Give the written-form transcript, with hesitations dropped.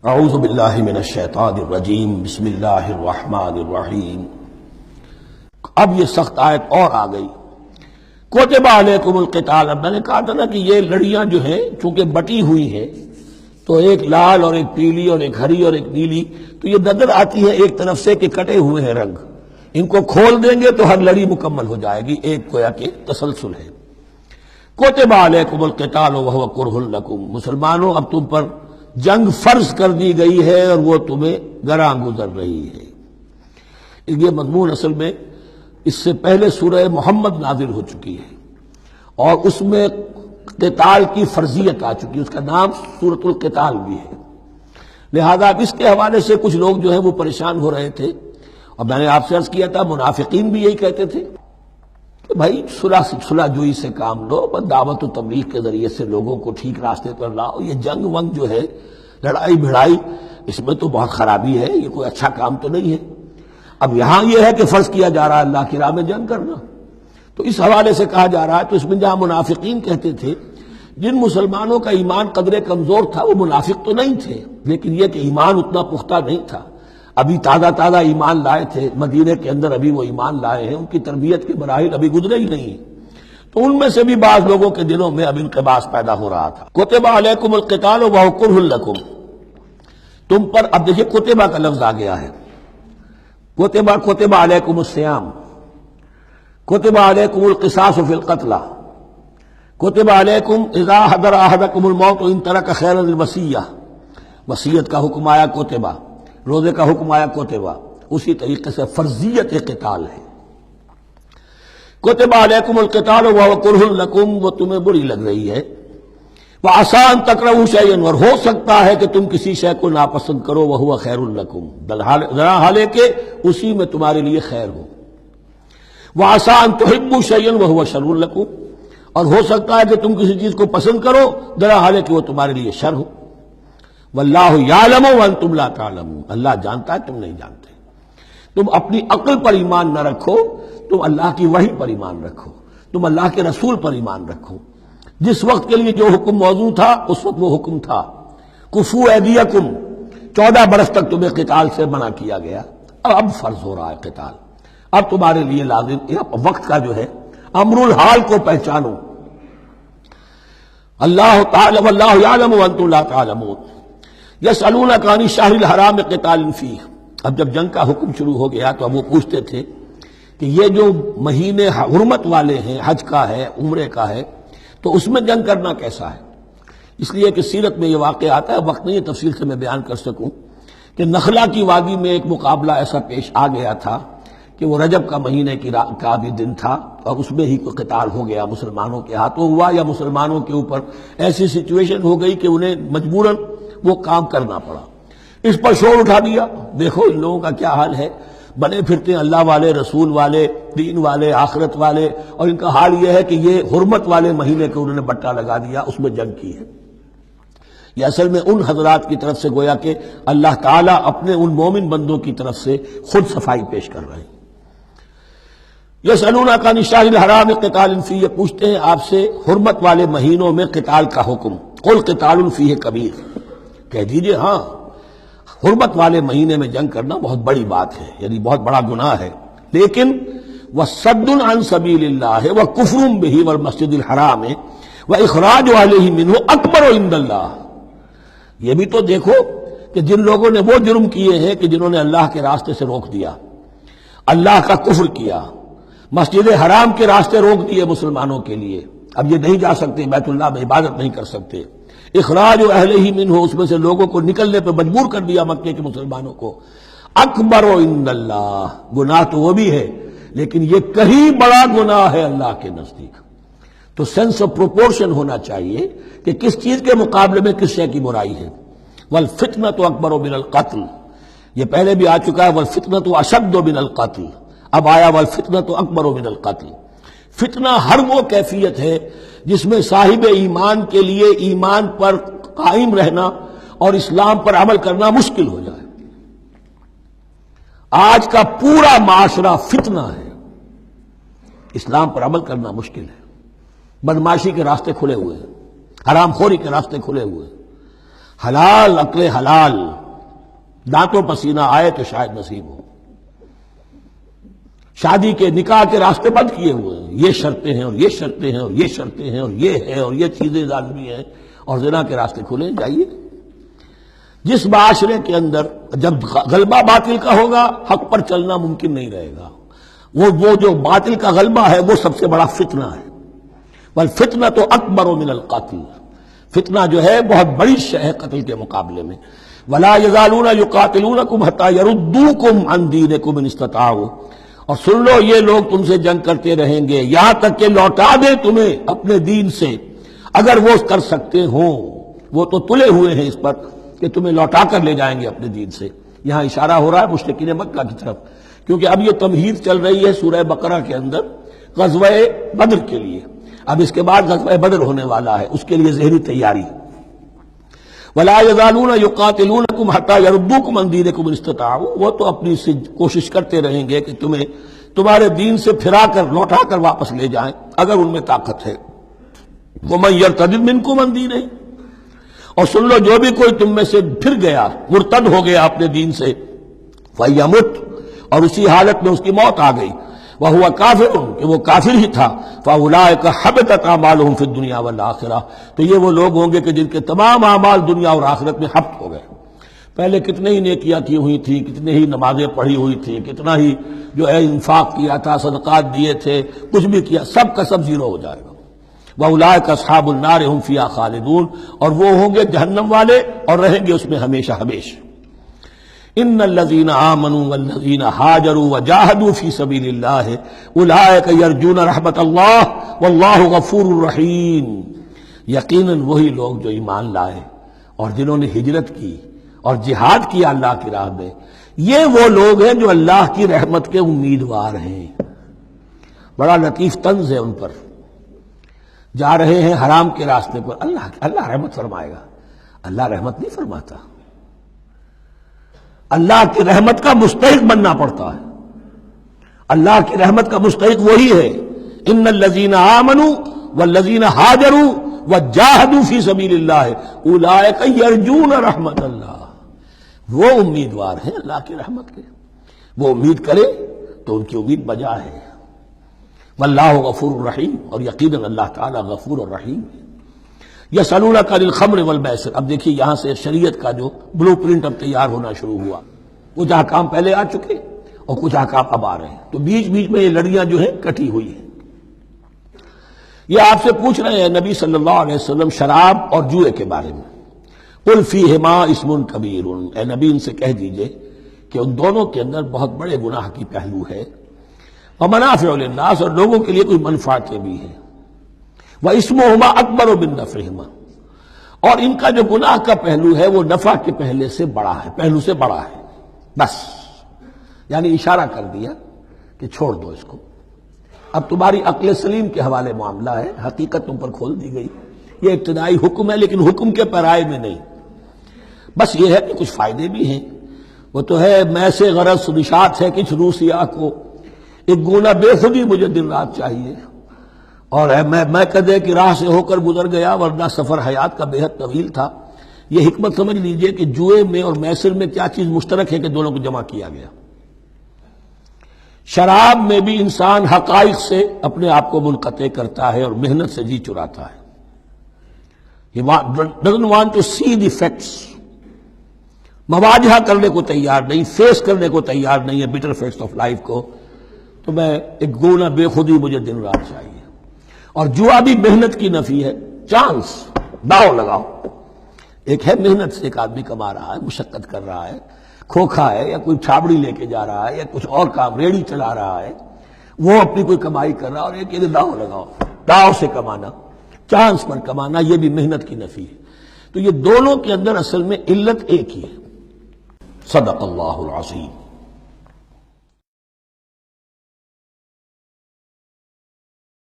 اعوذ باللہ من الشیطان الرجیم، بسم اللہ الرحمن الرحیم۔ اب یہ سخت آیت اور آ گئی، کتب علیکم القتال۔ اب میں نے کہا تھا نا کہ یہ لڑیاں جو ہیں چونکہ بٹی ہوئی ہیں تو ایک لال اور ایک پیلی اور ایک ہری اور ایک نیلی، تو یہ نظر آتی ہے ایک طرف سے کہ کٹے ہوئے ہیں رنگ، ان کو کھول دیں گے تو ہر لڑی مکمل ہو جائے گی، ایک گویا کہ تسلسل ہے۔ کتب علیکم القتال وہو کرہ لکم، مسلمانوں اب تم پر جنگ فرض کر دی گئی ہے اور وہ تمہیں گراں گزر رہی ہے۔ یہ مضمون اصل میں اس سے پہلے سورہ محمد نازل ہو چکی ہے اور اس میں قتال کی فرضیت آ چکی ہے، اس کا نام سورۃ القتال بھی ہے۔ لہذا اب اس کے حوالے سے کچھ لوگ جو ہیں وہ پریشان ہو رہے تھے، اور میں نے آپ سے عرض کیا تھا منافقین بھی یہی کہتے تھے کہ بھائی صلح جوئی سے کام لو، بس دعوت و تبلیغ کے ذریعے سے لوگوں کو ٹھیک راستے پر لاؤ، یہ جنگ ونگ جو ہے لڑائی بھڑائی اس میں تو بہت خرابی ہے، یہ کوئی اچھا کام تو نہیں ہے۔ اب یہاں یہ ہے کہ فرض کیا جا رہا ہے اللہ کی راہ میں جنگ کرنا، تو اس حوالے سے کہا جا رہا ہے، تو اس میں جہاں منافقین کہتے تھے جن مسلمانوں کا ایمان قدرے کمزور تھا وہ منافق تو نہیں تھے، لیکن یہ کہ ایمان اتنا پختہ نہیں تھا، ابھی تازہ ایمان لائے تھے، مدینے کے اندر ابھی وہ ایمان لائے ہیں، ان کی تربیت کے مراحل ابھی گزرے ہی نہیں، تو ان میں سے بھی بعض لوگوں کے دلوں میں اب انقباض پیدا ہو رہا تھا۔ کتب علیکم القتال وہو کرہ لکم، تم پر اب دیکھیے کتبہ کا لفظ آ گیا ہے، کتب علیکم الصیام، کتب علیکم القصاص فی القتلى، کتب علیکم اذا حضر احدکم الموت ان ترک خیرا الوصیہ، وصیت کا حکم آیا کتبہ، روزے کا حکم آیا کتبہ، اسی طریقے سے فرضیت قتال ہے۔ کتب علیکم القتال وہو کرہ لکم، وہ تمہیں بری لگ رہی ہے، وعسیٰ ان تکرہوا شیئا، اور ہو سکتا ہے کہ تم کسی شے کو ناپسند کرو، وہو خیر لکم، ذرا حالے کہ اسی میں تمہارے لیے خیر ہو، وعسیٰ ان تحبوا شیئا وہو شر لکم، اور ہو سکتا ہے کہ تم کسی چیز کو پسند کرو ذرا حالے کہ وہ تمہارے لیے شر ہو، واللہ یعلم وانتم لا تعلمون، اللہ جانتا ہے تم نہیں جانتے۔ تم اپنی عقل پر ایمان نہ رکھو، تم اللہ کی وحی پر ایمان رکھو، تم اللہ کے رسول پر ایمان رکھو۔ جس وقت کے لیے جو حکم موضوع تھا اس وقت وہ حکم تھا، کفوا ایدیکم، 14 برس تک تمہیں قتال سے منع کیا گیا، اب فرض ہو رہا ہے قتال، اب تمہارے لیے لازم وقت کا جو ہے امر الحال کو پہچانو۔ اللہ تعالی واللہ یعلم وانتم لا تعلمون، یسألونک عن الشہر الحرام قتال فیہ، اب جب جنگ کا حکم شروع ہو گیا تو اب وہ پوچھتے تھے کہ یہ جو مہینے حرمت والے ہیں، حج کا ہے، عمرے کا ہے، تو اس میں جنگ کرنا کیسا ہے؟ اس لیے کہ سیرت میں یہ واقعہ آتا ہے، وقت نہیں تفصیل سے میں بیان کر سکوں، کہ نخلا کی وادی میں ایک مقابلہ ایسا پیش آ گیا تھا کہ وہ رجب کا مہینے کا بھی دن تھا، اور اس میں ہی کوئی قتال ہو گیا، مسلمانوں کے ہاتھوں ہوا یا مسلمانوں کے اوپر ایسی سچویشن ہو گئی کہ انہیں مجبوراً وہ کام کرنا پڑا۔ اس پر شور اٹھا دیا، دیکھو ان لوگوں کا کیا حال ہے، بنے پھرتے ہیں اللہ والے، رسول والے، دین والے، آخرت والے، اور ان کا حال یہ ہے کہ یہ حرمت والے مہینے کو انہوں نے بٹا لگا دیا، اس میں جنگ کی ہے۔ یہ اصل میں ان حضرات کی طرف سے گویا کہ اللہ تعالیٰ اپنے ان مومن بندوں کی طرف سے خود صفائی پیش کر رہے ہیں۔ یسألونک عن الشہر الحرام قتال فیہ، پوچھتے ہیں آپ سے حرمت والے مہینوں میں قتال کا حکم، قل قتال فیہ کبیر، کہہ دیجئے ہاں حرمت والے مہینے میں جنگ کرنا بہت بڑی بات ہے، یعنی بہت بڑا گناہ ہے، لیکن وَصَدٌّ عَن سَبِيلِ اللَّهِ وَكُفْرٌ بِهِ وَالْمَسْجِدِ الْحَرَامِ وَإِخْرَاجُ أَهْلِهِ مِنْهُ أَكْبَرُ عِندَ اللَّهِ، یہ بھی تو دیکھو کہ جن لوگوں نے وہ جرم کیے ہیں کہ جنہوں نے اللہ کے راستے سے روک دیا، اللہ کا کفر کیا، مسجد حرام کے راستے روک دیے مسلمانوں کے لیے، اب یہ نہیں جا سکتے، بیت اللہ میں عبادت نہیں کر سکتے، اخراج اہلہ منہ، اس میں سے لوگوں کو نکلنے پہ مجبور کر دیا مکے کے مسلمانوں کو، اکبر عند اللہ، گناہ تو وہ بھی ہے لیکن یہ کہیں بڑا گناہ ہے اللہ کے نزدیک۔ تو سینس آف پروپورشن ہونا چاہیے کہ کس چیز کے مقابلے میں کس شے کی برائی ہے۔ والفتنۃ اکبر من القتل، یہ پہلے بھی آ چکا ہے، والفتنۃ اشد من القتل، اب آیا والفتنۃ اکبر من القتل۔ فتنہ ہر وہ کیفیت ہے جس میں صاحب ایمان کے لیے ایمان پر قائم رہنا اور اسلام پر عمل کرنا مشکل ہو جائے۔ آج کا پورا معاشرہ فتنہ ہے، اسلام پر عمل کرنا مشکل ہے، بدماشی کے راستے کھلے ہوئے ہیں، حرام خوری کے راستے کھلے ہوئے ہیں، حلال عقل حلال، دانتوں پسینہ آئے تو شاید نصیب ہو۔ شادی کے نکاح کے راستے بند کیے ہوئے ہیں، یہ شرطیں ہیں اور یہ شرطیں ہیں اور یہ شرطیں ہیں اور یہ ہے اور یہ چیزیں لازمی ہیں، اور زنا کے راستے کھلے جائیے۔ جس معاشرے کے اندر جب غلبہ باطل کا ہوگا حق پر چلنا ممکن نہیں رہے گا۔ وہ جو باطل کا غلبہ ہے وہ سب سے بڑا فتنہ ہے، والفتنۃ اکبر من القتل، فتنہ جو ہے بہت بڑی شے ہے قتل کے مقابلے میں۔ ولا یزالون یقاتلونکم حتی یردوکم عن دینکم ان استطاعوا، اور سن لو یہ لوگ تم سے جنگ کرتے رہیں گے یہاں تک کہ لوٹا دیں تمہیں اپنے دین سے، اگر وہ کر سکتے ہوں۔ وہ تو تلے ہوئے ہیں اس پر کہ تمہیں لوٹا کر لے جائیں گے اپنے دین سے۔ یہاں اشارہ ہو رہا ہے مشرکین مکہ کی طرف، کیونکہ اب یہ تمہید چل رہی ہے سورہ بقرہ کے اندر غزوہ بدر کے لیے۔ اب اس کے بعد غزوہ بدر ہونے والا ہے، اس کے لیے ذہنی تیاری۔ ولا یزالون یقاتلونکم حتی یردوکم عن دینکم ان استطاعوا، وہ تو اپنی سے کوشش کرتے رہیں گے کہ تمہیں تمہارے دین سے پھرا کر لوٹا کر واپس لے جائیں اگر ان میں طاقت ہے۔ ومن یرتد منکم عن دینہ، اور سن لو جو بھی کوئی تم میں سے پھر گیا، مرتد ہو گیا اپنے دین سے، فیمت، اور اسی حالت میں اس کی موت آ گئی، وہو کافر، کہ وہ کافر ہی تھا، فاولئک حبطت اعمالهم فی الدنیا والآخرہ، تو یہ وہ لوگ ہوں گے کہ جن کے تمام اعمال دنیا اور آخرت میں حبط ہو گئے۔ پہلے کتنے ہی نیکیاں کی ہوئی تھی، کتنے ہی نمازیں پڑھی ہوئی تھی، کتنا ہی جو ہے انفاق کیا تھا، صدقات دیے تھے، کچھ بھی کیا، سب کا سب زیرو ہو جائے گا۔ وَأُولَٰئِكَ أَصْحَابُ النَّارِ هُمْ فِيهَا خَالِدُونَ، اور وہ ہوں گے جہنم والے اور رہیں گے اس میں ہمیشہ ہمیشہ۔ ان الذین آمنوا والذین ہاجروا وجاہدوا فی سبیل اللہ اولئک یرجون رحمت اللہ واللہ غفور رحیم، یقیناً وہی لوگ جو ایمان لائے اور جنہوں نے ہجرت کی اور جہاد کیا اللہ کی راہ میں، یہ وہ لوگ ہیں جو اللہ کی رحمت کے امیدوار ہیں۔ بڑا لطیف طنز ہے ان پر، جا رہے ہیں حرام کے راستے پر، اللہ رحمت فرمائے گا، اللہ رحمت نہیں فرماتا، اللہ کی رحمت کا مستحق بننا پڑتا ہے۔ اللہ کی رحمت کا مستحق وہی ہے، ان الذین آمنوا والذین ہاجروا وجاہدوا فی سبیل اللہ اولئک یرجون رحمت اللہ، وہ امیدوار ہیں اللہ کی رحمت کے، وہ امید کرے تو ان کی امید بجا ہے۔ واللہ غفور الرحیم، اور یقیناً اللہ تعالیٰ غفور الرحیم ہے۔ یسألونک عن الخمر والمیسر، اب دیکھیے یہاں سے شریعت کا جو بلو پرنٹ اب تیار ہونا شروع ہوا، کچھ احکام پہلے آ چکے اور کچھ احکام اب آ رہے ہیں، تو بیچ بیچ میں یہ لڑیاں جو ہیں کٹی ہوئی ہیں۔ یہ آپ سے پوچھ رہے ہیں نبی صلی اللہ علیہ وسلم شراب اور جوئے کے بارے میں، قل فیہما اسم کبیر، اے نبی ان سے کہہ دیجئے کہ ان دونوں کے اندر بہت بڑے گناہ کی پہلو ہے، ومنافع للناس، اور لوگوں کے لیے کوئی منفعتیں بھی ہیں، واسمہما اکبر من نفعہما، اور ان کا جو گناہ کا پہلو ہے وہ نفع کے پہلو سے بڑا ہے، بس یعنی اشارہ کر دیا کہ چھوڑ دو اس کو، اب تمہاری عقل سلیم کے حوالے معاملہ ہے، حقیقت تم پر کھول دی گئی، یہ ابتدائی حکم ہے لیکن حکم کے پیرائے میں نہیں، بس یہ ہے کہ کچھ فائدے بھی ہیں، وہ تو ہے میں سے غرض نشات ہے کچھ روسیا کو، ایک گونا بے خودی مجھے دن رات چاہیے، اور میں کدے کی راہ سے ہو کر گزر گیا ورنہ سفر حیات کا بے حد طویل تھا۔ یہ حکمت سمجھ لیجئے کہ جوئے میں اور میسر میں کیا چیز مشترک ہے کہ دونوں کو جمع کیا گیا۔ شراب میں بھی انسان حقائق سے اپنے آپ کو منقطع کرتا ہے اور محنت سے جی چراتا ہے، He doesn't want to see the facts، مواجہہ کرنے کو تیار نہیں، فیس کرنے کو تیار نہیں ہے bitter facts آف لائف کو، تو میں ایک گونا بے خودی مجھے دن رات چاہیے۔ اور جوا بھی محنت کی نفی ہے، چانس، داؤ لگاؤ، ایک ہے محنت سے ایک آدمی کما رہا ہے، مشقت کر رہا ہے، کھوکھا ہے یا کوئی چھابڑی لے کے جا رہا ہے یا کچھ اور کام ریڑھی چلا رہا ہے، وہ اپنی کوئی کمائی کر رہا ہے، اور ایک یہ داؤ لگاؤ، داؤ سے کمانا، چانس پر کمانا، یہ بھی محنت کی نفی ہے۔ تو یہ دونوں کے اندر اصل میں علت ایک ہی ہے۔ صدق اللہ العظیم۔